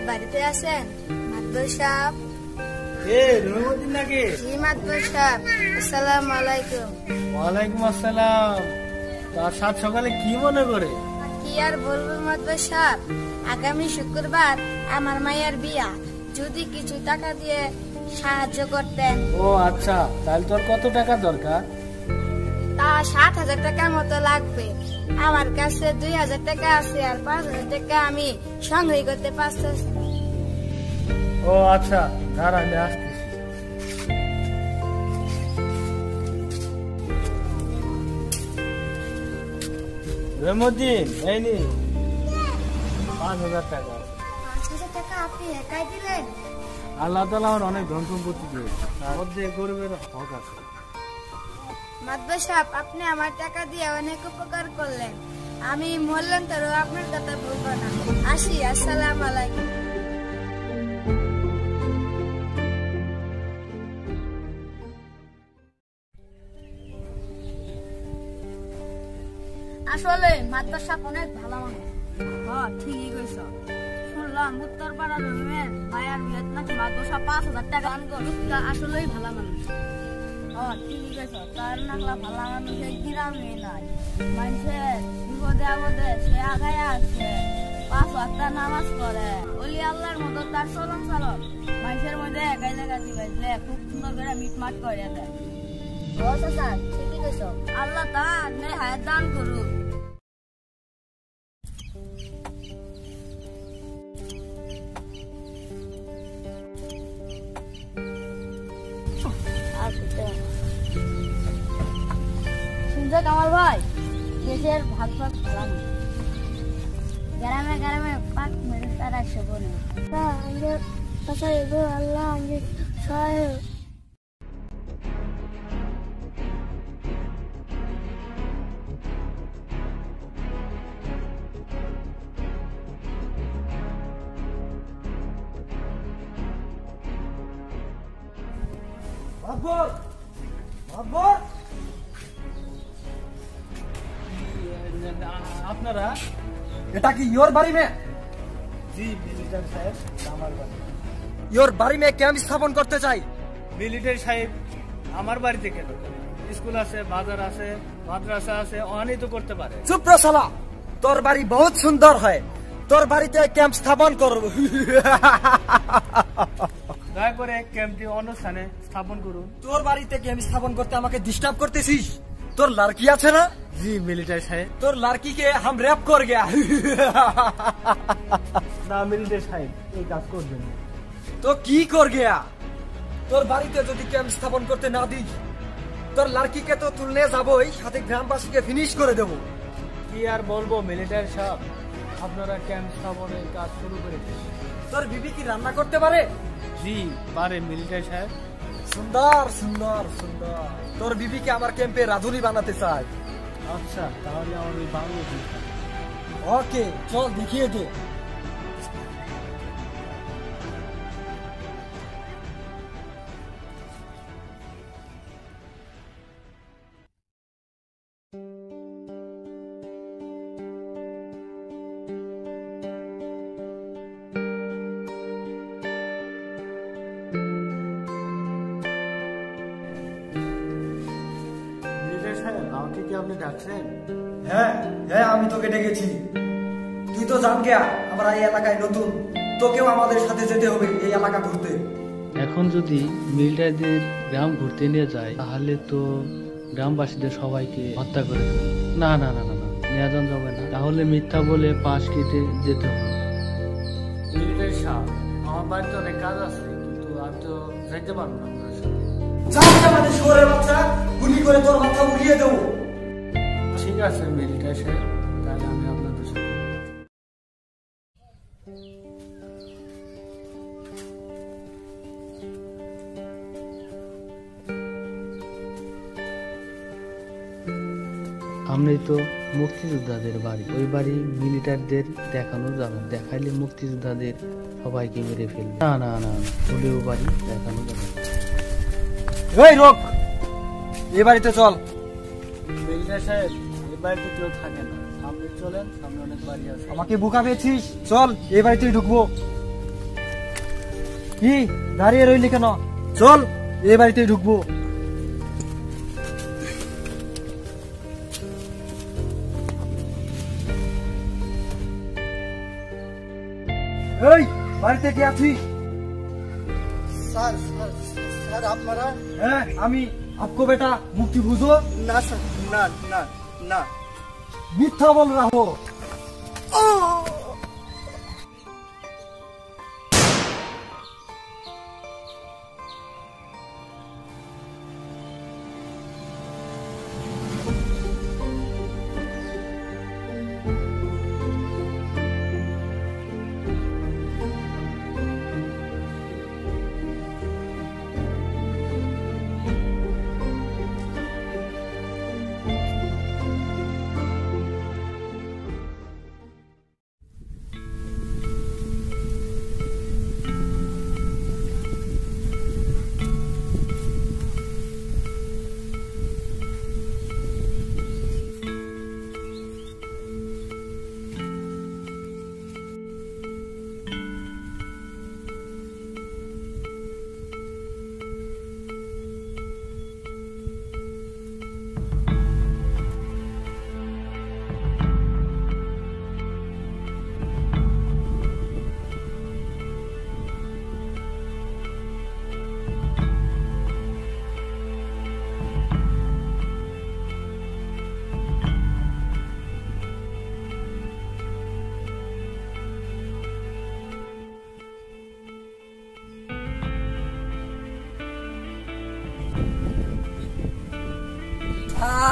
বাড়িতে আছেন? মাতবর সাহেব নাকি? জি মাতবর সাহেব, আসসালামু আলাইকুম। ওয়ালাইকুম আসসালাম। তার সাত সকালে কি মনে করে? কি আর বলবো মাতবর সাহেব, আগামী শুক্রবার আমার মায়ের বিয়া, যদি কিছু টাকা দিয়ে সাহায্য করতেন। ও আচ্ছা, তাহলে তোর কত টাকা দরকার? তা ৭,০০০ টাকার মতো লাগবে। আমার কাছে ২,০০০ টাকা আছে, আর ৫,০০০ টাকা আমি সংগ্রহ করতে পারতেছি। ও আচ্ছা, দাঁড়া আমি আসতেছি। রহমুদ্দিন, এই নি ৫,০০০ টাকা। ৫,০০০ টাকা আপনি একাই দিলেন? আল্লাহ তাআলা আমার অনেক ধন সম্পত্তি দিয়েছে, তার মধ্যে গরিবের হক আছে। মাতবর সাহেব, আপনি আমার টাকা দিয়ে অনেক উপকার করলেন। আমি মরলেন আপনার কথা বলবো না। আসি, আসসালামু আলাইকুম। আসলে মাতবর সাহেব অনেক ভালো মানুষ। হ্যাঁ, ঠিকই কইছ। শুনলাম উত্তরপাড়া রহিমের মায়ের বিয়েত নাকি মাতবর সাহেব ৫,০০০ টাকা দান করল। আসলেই ভালো মানুষ। ঠিকই কইছ, তার নাকলা ভালো মানুষ এই গ্রামে নাই। মানুষের বিপদে আপদে সে আগায় আসছে, ৫ ওয়াক্ত নামাজ পড়ে, ওলি আল্লাহর মতো তার চলন চালন মানুষের মধ্যে একাই জায়গাতে বাজলে খুব সুন্দর করে মিটমাট করে দেয়। ঠিকই কইছ, আল্লাহ তার নেহায়েত দান করুক। কামাল ভাই, দেশের ভাগ ভাগ খেলানো, গ্রামে গ্রামে পাক মেরে তারা এসে বলে আল্লাহ সহায়। আপনারা? এটা কি योर बारी में? জি মিলিটারি সাহেব, আমার বাড়ি। योर बारी में कैंप स्थापन करते চাই। মিলিটারি সাহেব, আমার বাড়িতে কেন? স্কুল আছে, বাজার আছে, মাদ্রাসা আছে, অনেক তো করতে পারে। চুপ রে শালা, তোর বাড়ি বহুত সুন্দর হয়, তোর বাড়িতে ক্যাম্প স্থাপন করব। দয়া করে ক্যাম্পটি অন্য স্থানে স্থাপন করুন। তোর বাড়িতে ক্যাম্প স্থাপন করতে আমাকে ডিস্টার্ব করতেছিস? তোর লড়কি আছে না? জি মিলিটারি সাহেব। তোর লড়কি কে हम रैप कर गया। না মিলিটারি সাহেব, এই কাজ করবেন না। তো কি কর গিয়া? তোর বাড়িতে যদি ক্যাম্প স্থাপন করতে না দিই, তোর লড়কিকে তো তুলনে যাবই, সাথে গ্রামবাসীকে ফিনিশ করে দেব। কি আর বলবো মিলিটারি সাহেব, আপনারা ক্যাম্প স্থাপনের কাজ শুরু করেছেন। তোর বিবি কি রান্না করতে পারে? জি পারে মিলিটারি সাহেব। সুন্দর সুন্দর সুন্দর। তোর বিবিকে আমার ক্যাম্পে রাঁধুনি বানাতে চাই। আচ্ছা, তাহলে আমার ওই বাংলা। ওকে, চল দেখিয়ে দে। আপনি ডাকছেন? হ্যাঁ হ্যাঁ, আমি তোকে ডেকেছি। তুই তো জান গিয়া আমরা এই এলাকায় নতুন, তোকেও আমাদের সাথে যেতে হবে এই এলাকা ঘুরতে। এখন যদি মিলিটারিদের গ্রাম ঘুরতে নিয়ে যায়, তাহলে তো গ্রামবাসীদের সবাইকে হত্যা করে দেবে। না না না না না, নেওয়া যাবে না। তাহলে মিথ্যা বলে পাশ কেটে যেতে হবে। মিলিটারি সাহেব, আমার বাড়িতে অনেক কাজ আছে, কিন্তু আমি তো যাইতে পারবো না আপনার সাথে। আমাদের শহরের বাচ্চা, গুলি করে তোর মাথা উড়িয়ে দেবো। ঠিক আছে মিলিটারি সাহেব, তাহলে আমি আপনাদের সাথে। সামনেই তো মুক্তিযোদ্ধাদের বাড়ি, ওই বাড়ি মিলিটারদের দেখানো যাবে, দেখাইলে মুক্তিযোদ্ধাদের সবাইকে মেরে ফেলবে। না না না, হলেও বাড়ি দেখানো যাবে। এই রোক, এ বাড়িতে চল। মিলিটারি সাহেব, এই বাড়িতে কেউ থাকে না, সামনে চলেন, সামনে অনেক বাড়ি আছে। আমাকে বোকা পেয়েছিস? চল, এই বাড়িতেই ঢুকবো। কি দাঁড়িয়ে রইলি কেন? চল, এই বাড়িতেই ঢুকবো। এই বাড়িতে কে আছিস? স্যার স্যার আপনারা? হ্যাঁ আমি। আপকো বেটা মুক্তি বুঝো? না স্যার, না না না। মিথ্যা বল রাহো।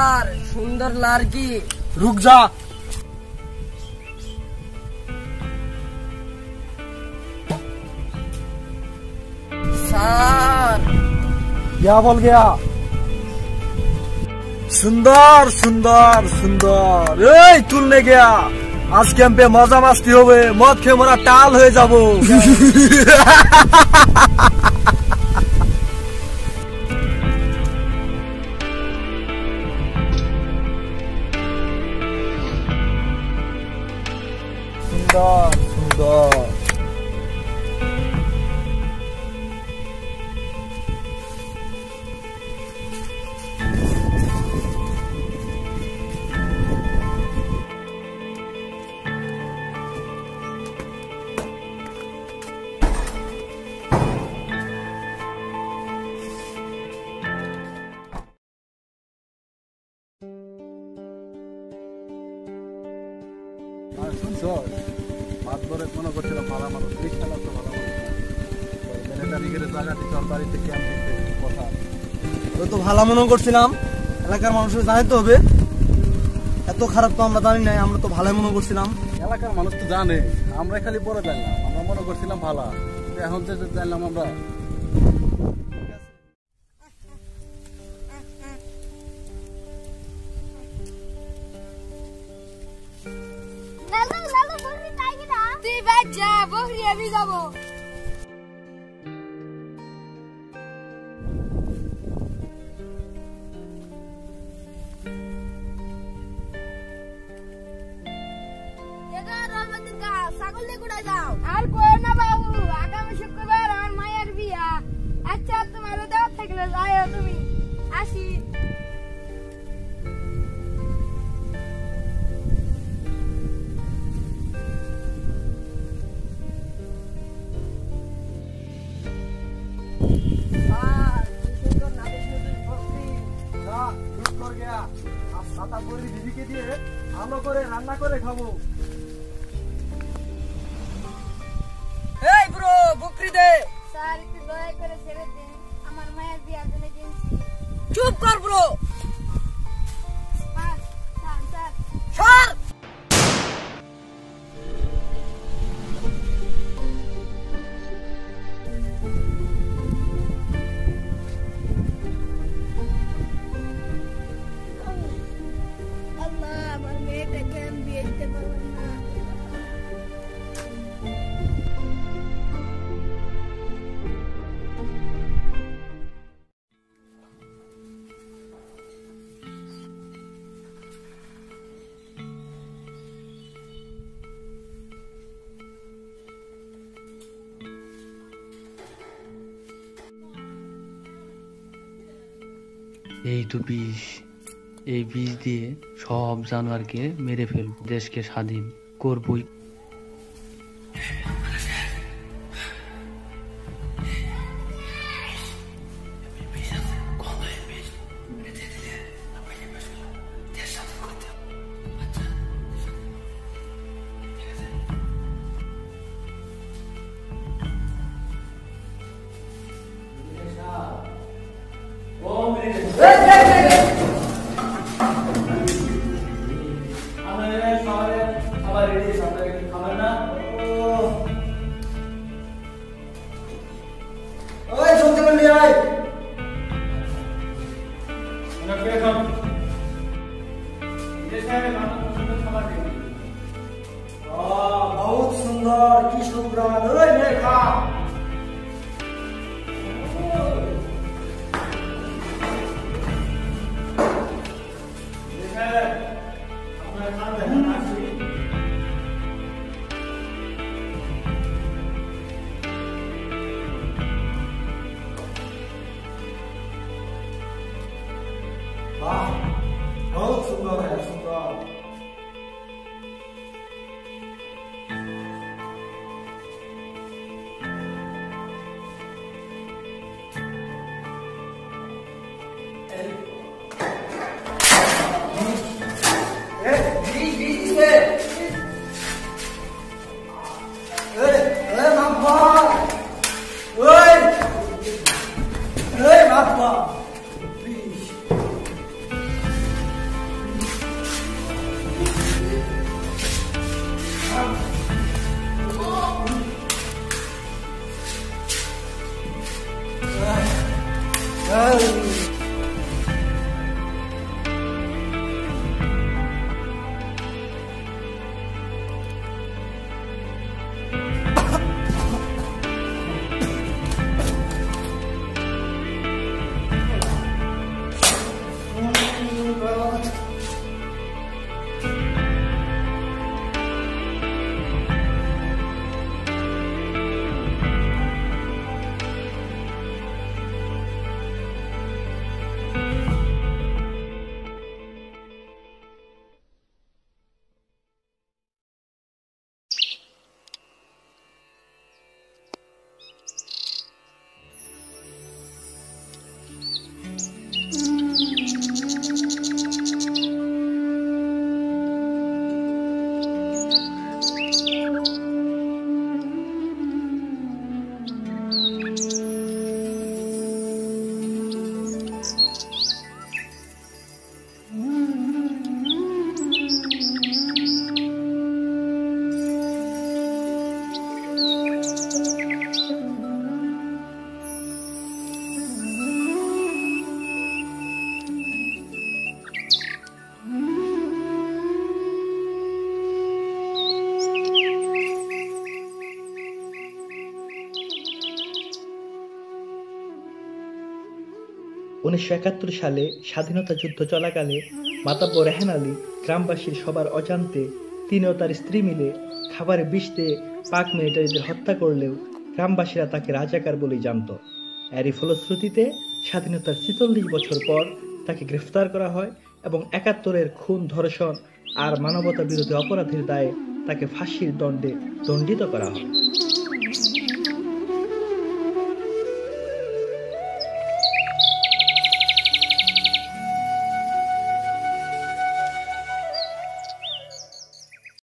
আর সুন্দর লাড়কি। रुक जा। স্যার क्या बोल गया? सुंदर सुंदर सुंदर। এই তুলনে গিয়া আজ ক্যাম্পে মজা মাস্তি হবে, মদ খেয়ে মোরা টাল হয়ে যাব। সুন্দর সুন্দর। শুনছো, মাছ ধরে মনে করছিলাম ভালো মানুষ, এই খেলা তো ভালো মানুষ না। মিলিটারি জায়গা দিতে বাড়িতে ক্যাম্প দিতে কথা। তো তো ভালো মনে করছিলাম, এলাকার মানুষের জানাতে হবে। এত খারাপ তো আমরা জানি নাই, আমরা তো ভালো মনে করছিলাম। এলাকার মানুষ তো জানে, আমরা খালি পরে জানলাম, আমরা মনে করছিলাম ভালো, এখন যে জানলাম আমরা। তুই বাইর যা, বকরি আমি যাবো। আর কই না বাবু, আগামী শুক্রবার আমার মায়ের বিয়া। আচ্ছা তোমার দেওয়া থাকলে যাও তুমি, আসি। ভালো করে রান্না করে খাবো। এই ব্রো, বকরি দে। স্যার একটু দয়া করে ছেড়ে দিন, আমার মায়ের বিয়ার জন্য কিনছি। চুপ কর bro. Sir sir sir sir. আল্লাহ, আমার মেয়েটাকে আমি বিয়ে দিতে পারলাম না। এই তো বিষ, এই বিষ দিয়ে সব জানোয়ারকে মেরে ফেলবো, দেশকে স্বাধীন করবই। बहुत सुंदर की सुब्रात खा बहुत सुंदर है, सुंदर। উনিশশো ৭১ সালে স্বাধীনতা যুদ্ধ চলাকালে মাতাব্বর রেহান আলী গ্রামবাসীর সবার অজান্তে তিনি ও তার স্ত্রী মিলে খাবারে বিষ দিয়ে পাক মিলিটারিদের হত্যা করলেও গ্রামবাসীরা তাকে রাজাকার বলেই জানত। এরই ফলশ্রুতিতে স্বাধীনতার ৪৬ বছর পর তাকে গ্রেফতার করা হয় এবং ৭১-এর খুন, ধর্ষণ আর মানবতা বিরোধী অপরাধের দায়ে তাকে ফাঁসির দণ্ডে দণ্ডিত করা হয়।